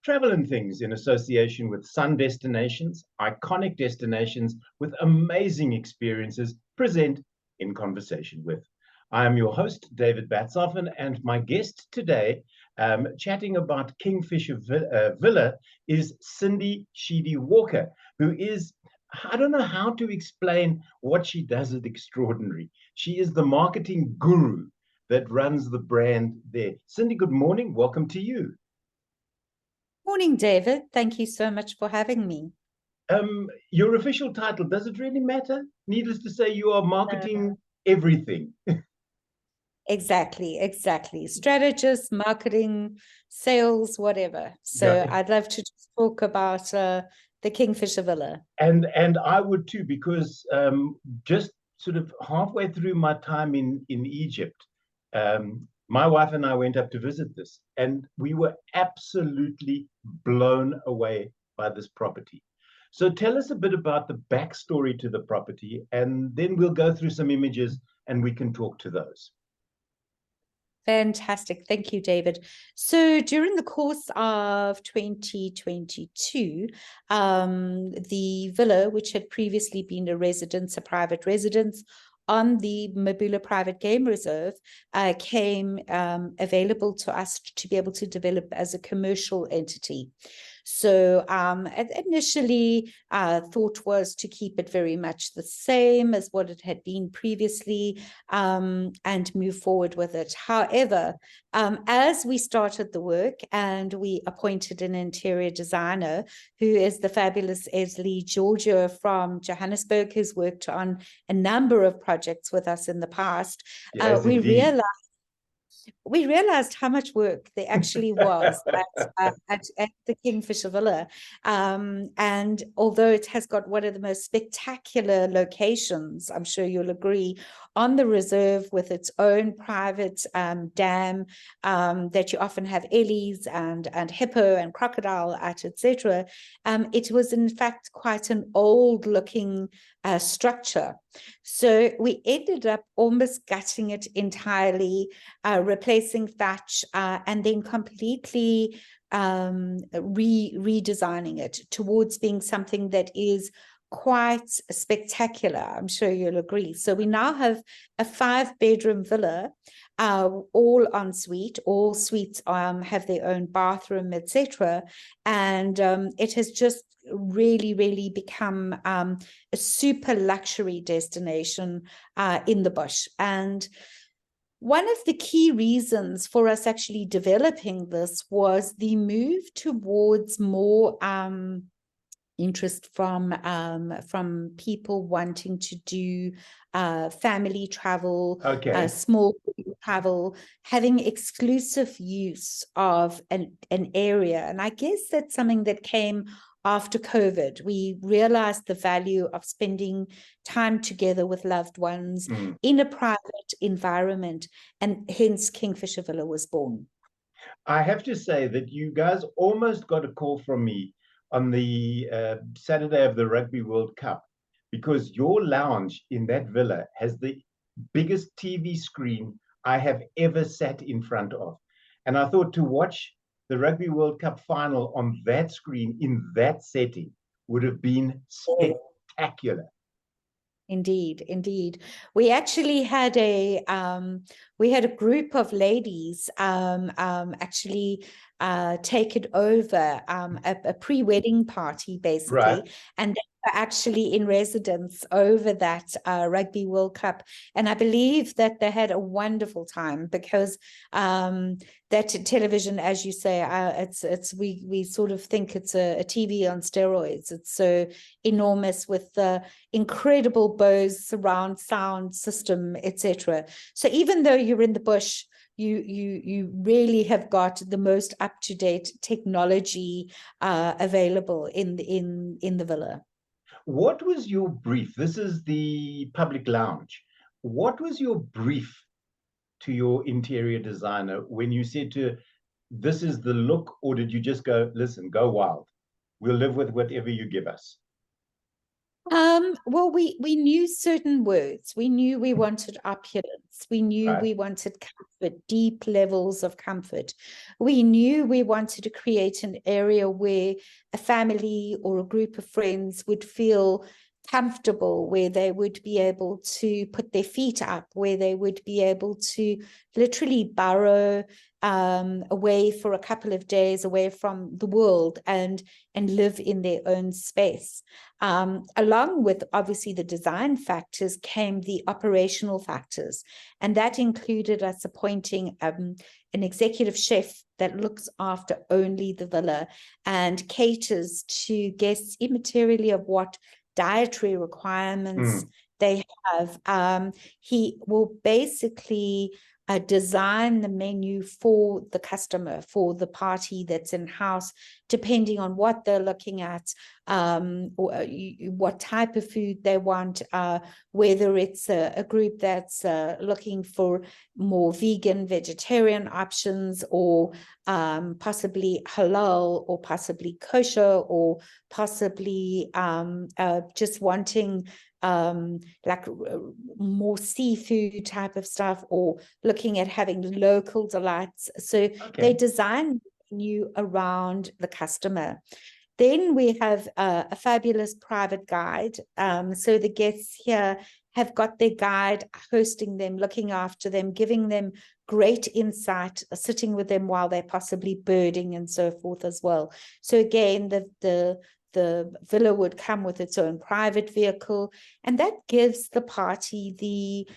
Travel and Things in association with Sun Destinations, iconic destinations with amazing experiences, present In Conversation With. I am your host, David Batsoffen, and my guest today, chatting about Kingfisher Villa, is Cindy Sheedy-Walker, who is, I don't know how to explain what she does at Extraordinary. She is the marketing guru that runs the brand there. Cindy, good morning. Welcome to you. Morning, David. Thank you so much for having me. Your official title, does it really matter? Needless to say, you are marketing everything. Exactly. Strategist, marketing, sales, whatever. So Yeah. I'd love to just talk about the Kingfisher Villa. And I would too, because just sort of halfway through my time in Egypt, my wife and I went up to visit this, and we were absolutely blown away by this property. So tell us a bit about the backstory to the property, and then we'll go through some images and we can talk to those. Fantastic. Thank you, David. So during the course of 2022, the villa, which had previously been a private residence on the Mabula Private Game Reserve, came available to us to be able to develop as a commercial entity. So initially, thought was to keep it very much the same as what it had been previously, and move forward with it. However, as we started the work and we appointed an interior designer, who is the fabulous Esley Georgia from Johannesburg, who's worked on a number of projects with us in the past, Yes, we realized how much work there actually was at the Kingfisher Villa. And although it has got one of the most spectacular locations, I'm sure you'll agree, on the reserve with its own private dam that you often have ellies and hippo and crocodile at, etc. It was in fact quite an old looking structure. So we ended up almost gutting it entirely, replacing thatch, and then completely redesigning it towards being something that is quite spectacular. I'm sure you'll agree. So we now have a 5-bedroom villa, all en suite. All suites have their own bathroom, etc. And it has just really become a super luxury destination in the bush. And one of the key reasons for us actually developing this was the move towards more interest from people wanting to do family travel, small travel, having exclusive use of an area. And I guess that's something that came after COVID. We realized the value of spending time together with loved ones in a private environment, and hence Kingfisher Villa was born. I have to say that you guys almost got a call from me on the Saturday of the Rugby World Cup, because your lounge in that villa has the biggest TV screen I have ever sat in front of. And I thought to watch the Rugby World Cup final on that screen in that setting would have been spectacular. Indeed. We actually had a group of ladies actually take it over, a pre-wedding party basically, right. And they were actually in residence over that Rugby World Cup, and I believe that they had a wonderful time, because that television, as you say, we sort of think it's a TV on steroids. It's so enormous, with the incredible Bose surround sound system, etc. So even though you're in the bush, you really have got the most up-to-date technology available in the villa. What was your brief? This is the public lounge. What was your brief to your interior designer when you said to, this is the look, or did you just go, listen, go wild, we'll live with whatever you give us? Well, we knew certain words. We knew we wanted opulence. We knew Right. we wanted comfort, deep levels of comfort. We knew we wanted to create an area where a family or a group of friends would feel comfortable, where they would be able to put their feet up, where they would be able to literally burrow away for a couple of days away from the world and live in their own space. Along with obviously the design factors came the operational factors, and that included us appointing an executive chef that looks after only the villa and caters to guests immaterially of what dietary requirements they have. He will basically design the menu for the customer, for the party that's in house, depending on what they're looking at, or what type of food they want, whether it's a group that's looking for more vegan, vegetarian options, or possibly halal, or possibly kosher, or possibly just wanting like more seafood type of stuff, or looking at having local delights. So they design you around the customer. Then we have a fabulous private guide. So the guests here have got their guide hosting them, looking after them, giving them great insight, sitting with them while they're possibly birding and so forth as well. So again, the villa would come with its own private vehicle, and that gives the party the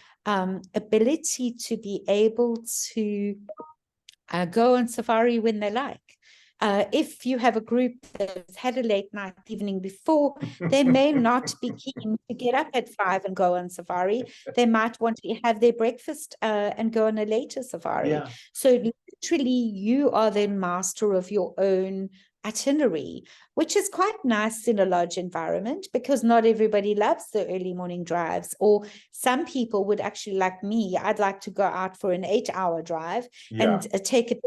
ability to be able to go on safari when they like. If you have a group that's had a late night the evening before, they may not be keen to get up at 5 and go on safari. They might want to have their breakfast and go on a later safari. Yeah. So literally, you are then master of your own itinerary, which is quite nice in a lodge environment, because not everybody loves the early morning drives, or some people would actually, like me, I'd like to go out for an 8-hour drive and take it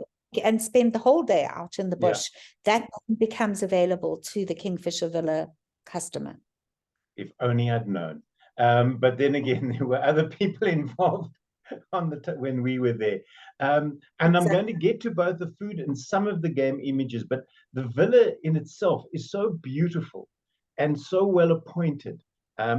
and spend the whole day out in the bush. That becomes available to the Kingfisher Villa customer. If only I'd known. But then again, there were other people involved on when we were there. And I'm going to get to both the food and some of the game images, but the villa in itself is so beautiful and so well appointed.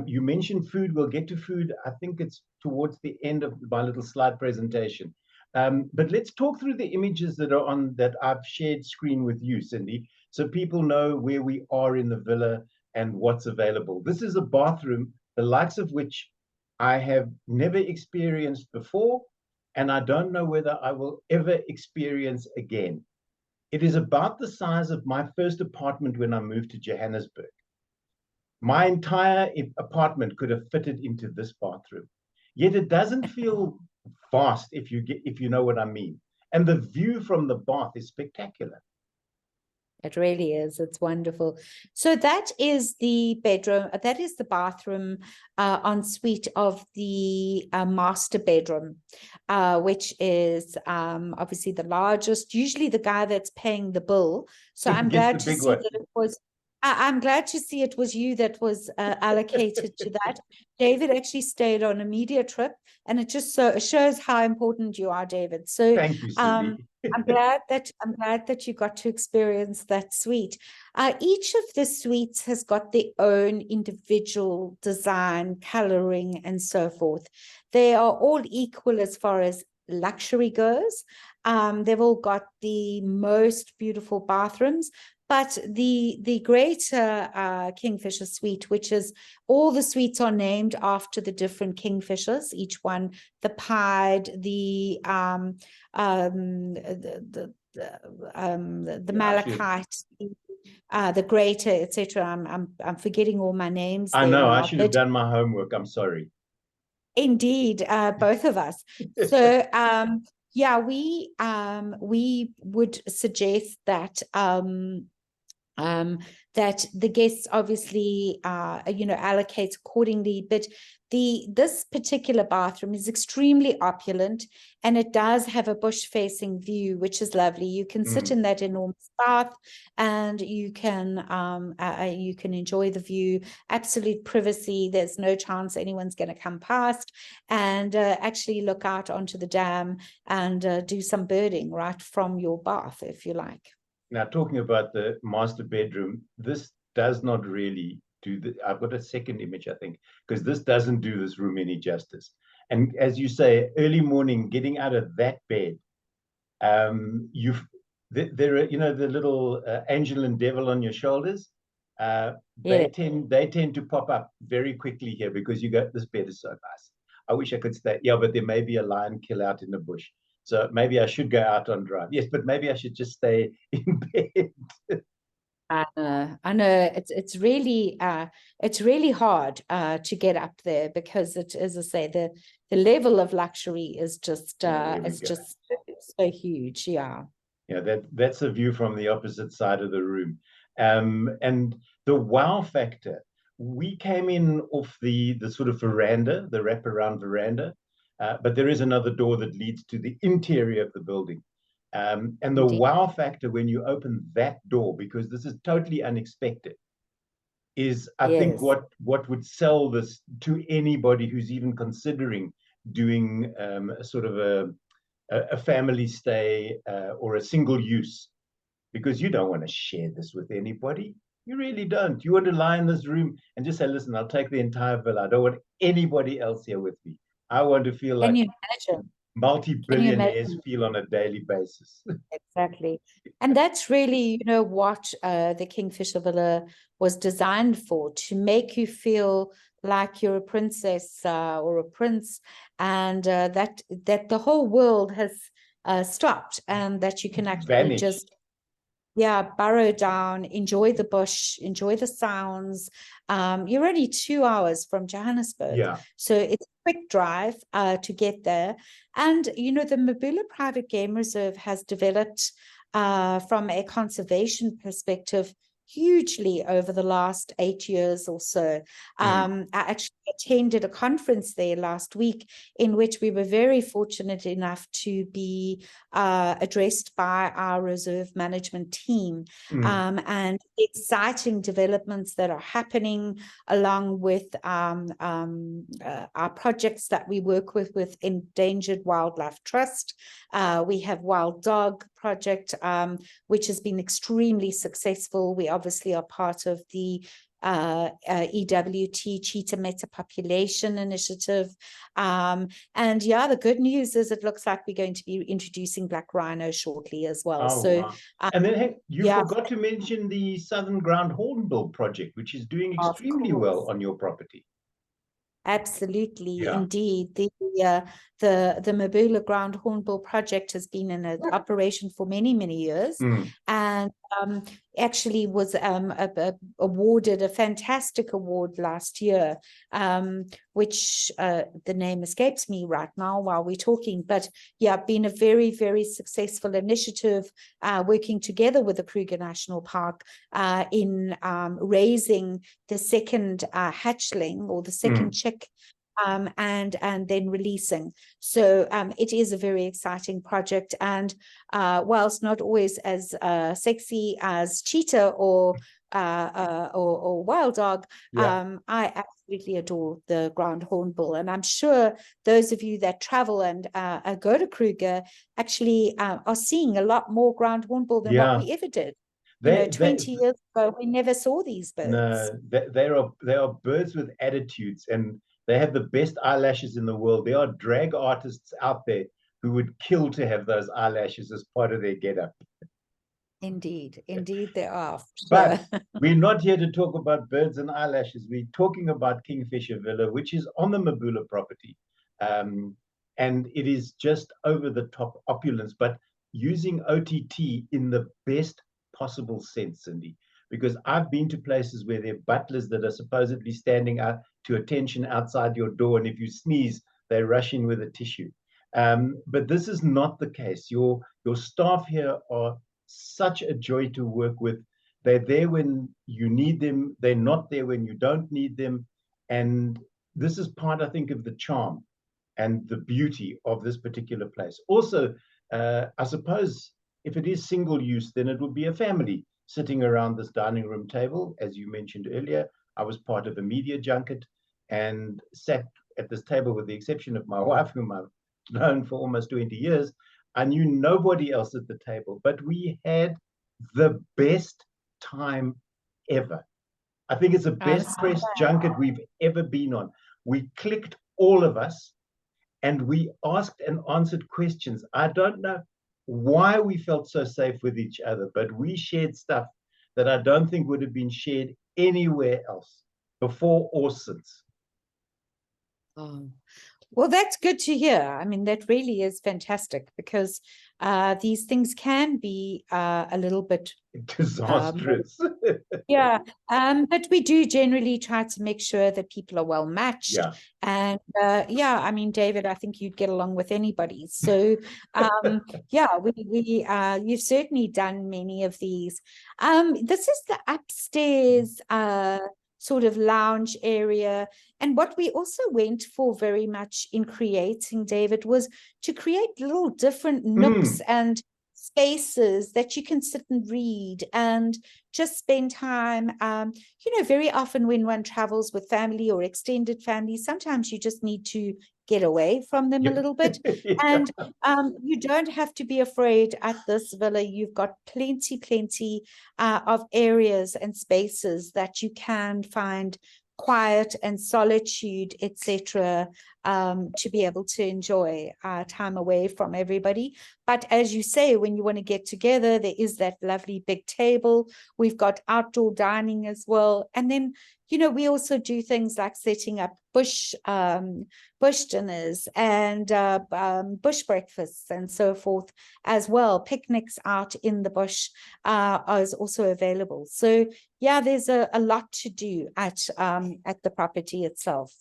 You mentioned food. We'll get to food. I think it's towards the end of my little slide presentation. But let's talk through the images that are on that I've shared screen with you, Cindy, so people know where we are in the villa and what's available. This is a bathroom, the likes of which I have never experienced before, and I don't know whether I will ever experience again. It is about the size of my first apartment when I moved to Johannesburg. My entire apartment could have fitted into this bathroom, yet it doesn't feel vast if you know what I mean. And the view from the bath is spectacular. It really is. It's wonderful. So that is the bedroom. That is the bathroom en suite of the master bedroom, which is obviously the largest, usually the guy that's paying the bill. So I'm glad to see that it was. I'm glad to see it was you that was allocated to that. David actually stayed on a media trip, and it just shows how important you are, David. So thank you, Cindy. I'm glad that you got to experience that suite. Each of the suites has got their own individual design, coloring, and so forth. They are all equal as far as luxury goes. They've all got the most beautiful bathrooms. But the greater Kingfisher suite, which is all the suites are named after the different Kingfishers, each one, the Pied, the Malachite, the Greater, etc. I'm forgetting all my names. I know, I should have done my homework. I'm sorry. Indeed, both of us. So yeah, we would suggest that that the guests obviously, allocate accordingly. But this particular bathroom is extremely opulent, and it does have a bush-facing view, which is lovely. You can sit in that enormous bath, and you can enjoy the view. Absolute privacy. There's no chance anyone's going to come past, and actually look out onto the dam and do some birding right from your bath, if you like. Now, talking about the master bedroom, this does not really do the, I've got a second image, I think, because this doesn't do this room any justice. And as you say, early morning, getting out of that bed, there are, the little angel and devil on your shoulders. They tend to pop up very quickly here, because you go, this bed is so nice. I wish I could stay. Yeah, but there may be a lion kill out in the bush. So maybe I should go out on drive. Yes, but maybe I should just stay in bed. I know it's really hard to get up there, because it, as I say, the level of luxury is just just so huge. Yeah. Yeah, that's a view from the opposite side of the room. And the wow factor, we came in off the sort of veranda, the wraparound veranda, but there is another door that leads to the interior of the building. And the wow factor when you open that door, because this is totally unexpected, is I think what would sell this to anybody who's even considering doing a sort of a family stay or a single use, because you don't want to share this with anybody. You really don't. You want to lie in this room and just say, listen, I'll take the entire villa. I don't want anybody else here with me. I want to feel like multi-billionaires feel on a daily basis. Exactly. And that's really, what the Kingfisher Villa was designed for, to make you feel like you're a princess or a prince, and that the whole world has stopped, and that you can actually just burrow down, enjoy the bush, enjoy the sounds. You're only 2 hours from Johannesburg, so it's a quick drive to get there. And the Mabula Private Game Reserve has developed from a conservation perspective hugely over the last 8 years or so. I actually attended a conference there last week, in which we were very fortunate enough to be addressed by our reserve management team, and exciting developments that are happening, along with our projects that we work with Endangered Wildlife Trust. We have Wild Dog Project, which has been extremely successful. We obviously are part of the EWT Cheetah Metapopulation Initiative. And the good news is it looks like we're going to be introducing black rhino shortly as well. Wow. And then you forgot to mention the Southern Ground Hornbill project, which is doing extremely well on your property. Absolutely, indeed. The Mabula Ground Hornbill project has been in operation for many, many years, and actually was awarded a fantastic award last year, which the name escapes me right now while we're talking. But been a very, very successful initiative, working together with the Kruger National Park in raising the second hatchling, or the second chick, and then releasing. So it is a very exciting project, and whilst not always as sexy as cheetah or wild dog, I absolutely adore the ground hornbill, and I'm sure those of you that travel and go to Kruger actually are seeing a lot more ground hornbill than what we ever did. 20 years ago, we never saw these birds. No, they are birds with attitudes, and they have the best eyelashes in the world. There are drag artists out there who would kill to have those eyelashes as part of their getup. Indeed there are. But we're not here to talk about birds and eyelashes. We're talking about Kingfisher Villa, which is on the Mabula property. And it is just over the top opulence, but using OTT in the best possible sense, Cindy. Because I've been to places where there are butlers that are supposedly standing out to attention outside your door, and if you sneeze, they rush in with a tissue. But this is not the case. Your staff here are such a joy to work with. They're there when you need them. They're not there when you don't need them. And this is part, I think, of the charm and the beauty of this particular place. Also, I suppose if it is single use, then it would be a family sitting around this dining room table. As you mentioned earlier, I was part of a media junket and sat at this table, with the exception of my wife, whom I've known for almost 20 years. I knew nobody else at the table, but we had the best time ever. I think it's the best press junket we've ever been on. We clicked, all of us, and we asked and answered questions. I don't know why we felt so safe with each other, but we shared stuff that I don't think would have been shared anywhere else, before or since. Oh, well, that's good to hear. I mean, that really is fantastic, because these things can be a little bit disastrous. Yeah, but we do generally try to make sure that people are well matched. Yeah. And yeah, I mean, David, I think you'd get along with anybody. So yeah, you've certainly done many of these. This is the upstairs sort of lounge area. And what we also went for very much in creating, David, was to create little different nooks and spaces that you can sit and read and just spend time. You know, very often when one travels with family or extended family, sometimes you just need to get away from them a little bit. Yeah. And you don't have to be afraid at this villa. You've got plenty of areas and spaces that you can find quiet and solitude, etc., to be able to enjoy time away from everybody. But as you say, when you want to get together, there is that lovely big table. We've got outdoor dining as well. And then, you know, we also do things like setting up bush dinners and bush breakfasts and so forth as well. Picnics out in the bush is also available. So yeah, there's a lot to do at the property itself.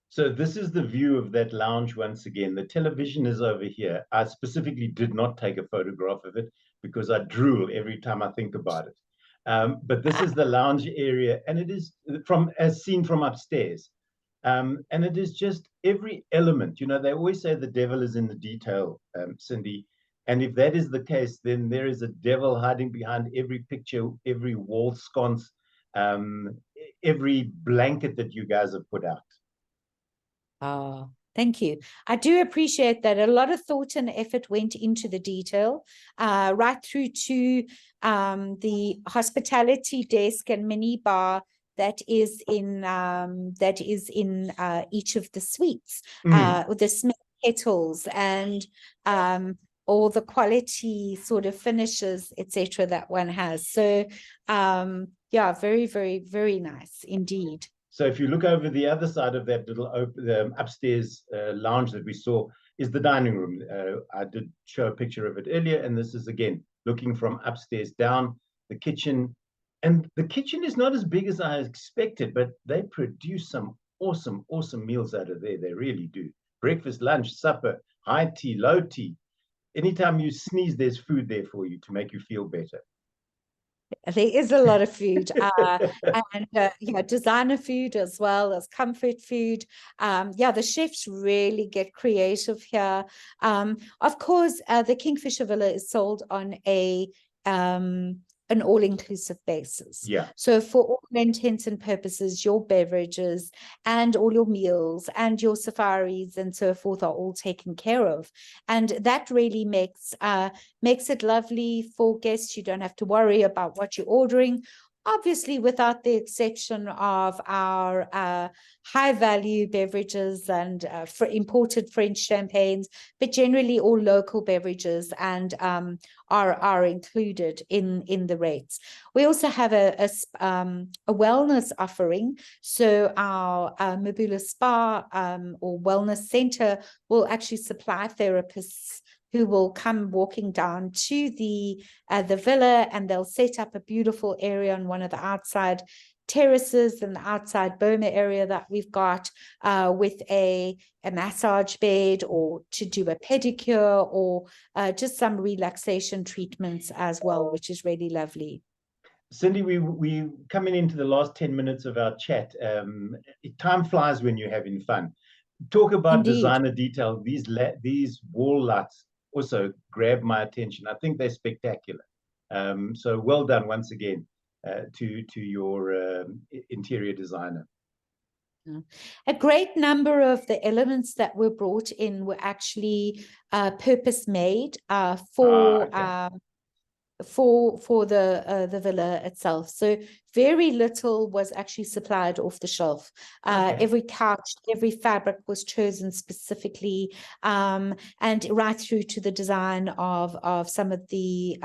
So this is the view of that lounge once again. The television is over here. I specifically did not take a photograph of it because I drool every time I think about it. But this is the lounge area, and it is as seen from upstairs. And it is just every element. You know, they always say the devil is in the detail, Cindy. And if that is the case, then there is a devil hiding behind every picture, every wall sconce, every blanket that you guys have put out. Oh, thank you. I do appreciate that. A lot of thought and effort went into the detail, right through to the hospitality desk and mini bar that is in each of the suites, with the Smith kettles and all the quality sort of finishes, etc., that one has. So yeah, very nice indeed. So if you look over the other side of that little upstairs lounge that we saw is the dining room. I did show a picture of it earlier, and this is, again, looking from upstairs down, the kitchen. And the kitchen is not as big as I expected, but they produce some awesome meals out of there. They really do. Breakfast, lunch, supper, high tea, low tea. Anytime you sneeze, there's food there for you to make you feel better. There is a lot of food, and yeah, designer food as well as comfort food. Yeah, the chefs really get creative here. Of course, the Kingfisher Villa is sold on an all-inclusive basis. Yeah. So for all intents and purposes, your beverages and all your meals and your safaris and so forth are all taken care of. And that really makes it lovely for guests. You don't have to worry about what you're ordering. Obviously, without the exception of our high-value beverages and imported French champagnes, but generally all local beverages and are included in the rates. We also have a wellness offering. So our Mabula Spa or Wellness Center will actually supply therapists who will come walking down to the villa, and they'll set up a beautiful area on one of the outside terraces and the outside Boma area that we've got, with a massage bed, or to do a pedicure, or just some relaxation treatments as well, which is really lovely. Cindy, we coming into the last 10 minutes of our chat. Time flies when you're having fun. Talk about Indeed. designer detail. These wall lights also grab my attention. I think they're spectacular. So well done once again to your interior designer. A great number of the elements that were brought in were actually purpose made for the villa itself. So very little was actually supplied off the shelf. Every couch, every fabric was chosen specifically, and right through to the design of some of the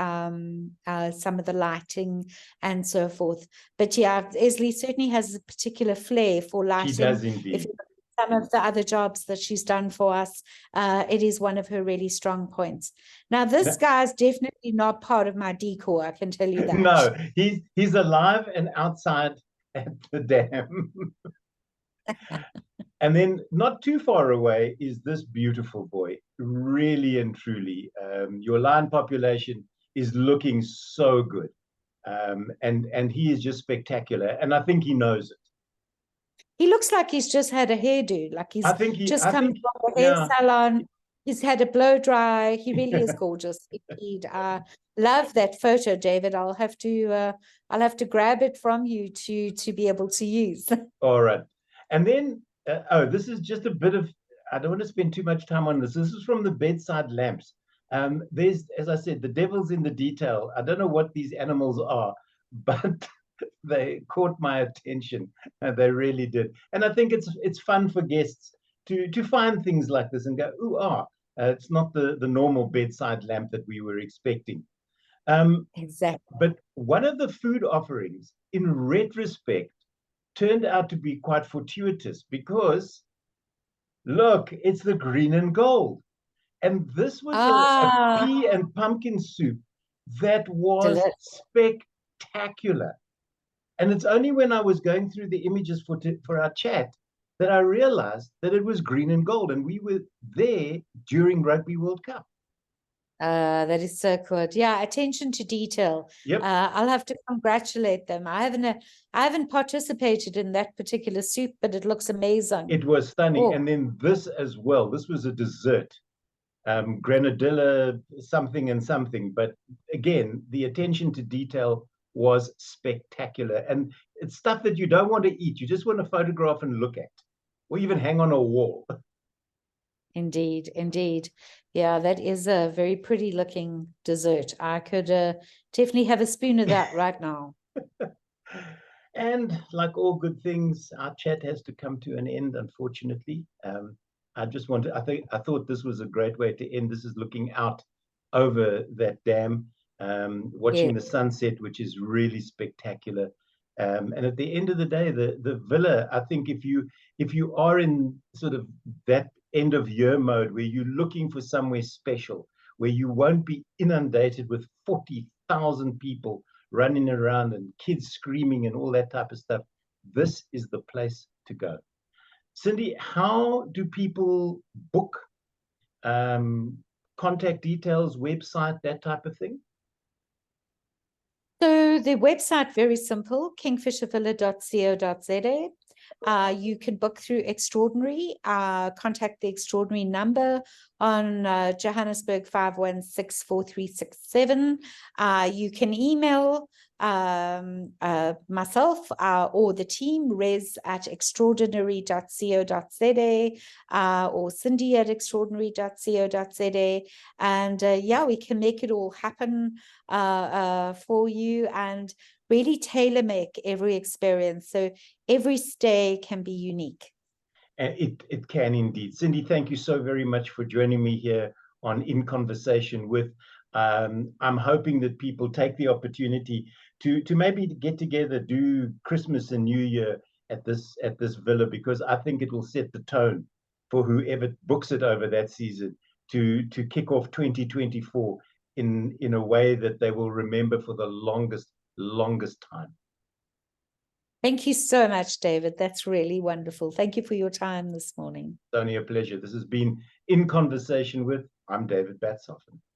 lighting and so forth. But yeah, Esley certainly has a particular flair for lighting. She does indeed. If you look at some of the other jobs that she's done for us, it is one of her really strong points. Now, this guy's definitely not part of my decor, I can tell you that. No, he's alive and outside at the dam. And then not too far away is this beautiful boy. Really and truly, your lion population is looking so good. And he is just spectacular. And I think he knows it. He looks like he's just had a hairdo, like he's just come from a hair salon. He's had a blow dry. He really is gorgeous. Indeed. Love that photo, David. I'll have to grab it from you to be able to use. All right. And then this is just a bit of, I don't want to spend too much time on this. This is from the bedside lamps. There's, as I said, the devil's in the detail. I don't know what these animals are, but they caught my attention. They really did. And I think it's fun for guests to find things like this and go, ooh, it's not the normal bedside lamp that we were expecting. Exactly. But one of the food offerings, in retrospect, turned out to be quite fortuitous because, look, it's the green and gold. And this was a pea and pumpkin soup that was spectacular. And it's only when I was going through the images for our chat that I realized that it was green and gold. And we were there during Rugby World Cup. That is so good. Yeah, attention to detail. Yep. I'll have to congratulate them. I haven't participated in that particular soup, but it looks amazing. It was stunning. And then this as well. This was a dessert. Granadilla something and something. But again, the attention to detail was spectacular. And it's stuff that you don't want to eat. You just want to photograph and look at, or even hang on a wall. Indeed, indeed. Yeah, that is a very pretty looking dessert. I could definitely have a spoon of that right now. And like all good things, our chat has to come to an end, unfortunately. I thought this was a great way to end. This is looking out over that dam, watching the sunset, which is really spectacular. And at the end of the day, the villa, I think if you are in sort of that end of year mode where you're looking for somewhere special, where you won't be inundated with 40,000 people running around and kids screaming and all that type of stuff, this is the place to go. Cindy, how do people book, contact details, website, that type of thing? So the website, very simple, kingfishervilla.co.za. You can book through Extraordinary, contact the Extraordinary number on Johannesburg 5164367. You can email myself or the team, res@extraordinary.co.za, or cindy@extraordinary.co.za. And yeah, we can make it all happen for you and really tailor make every experience. So every stay can be unique. It can indeed. Cindy, thank you so very much for joining me here on In Conversation With. I'm hoping that people take the opportunity to maybe get together, do Christmas and New Year at this villa, because I think it will set the tone for whoever books it over that season to kick off 2024 in a way that they will remember for the longest time. Thank you so much, David. That's really wonderful. Thank you for your time this morning. It's only a pleasure. This has been In Conversation With. I'm David Batshoffen.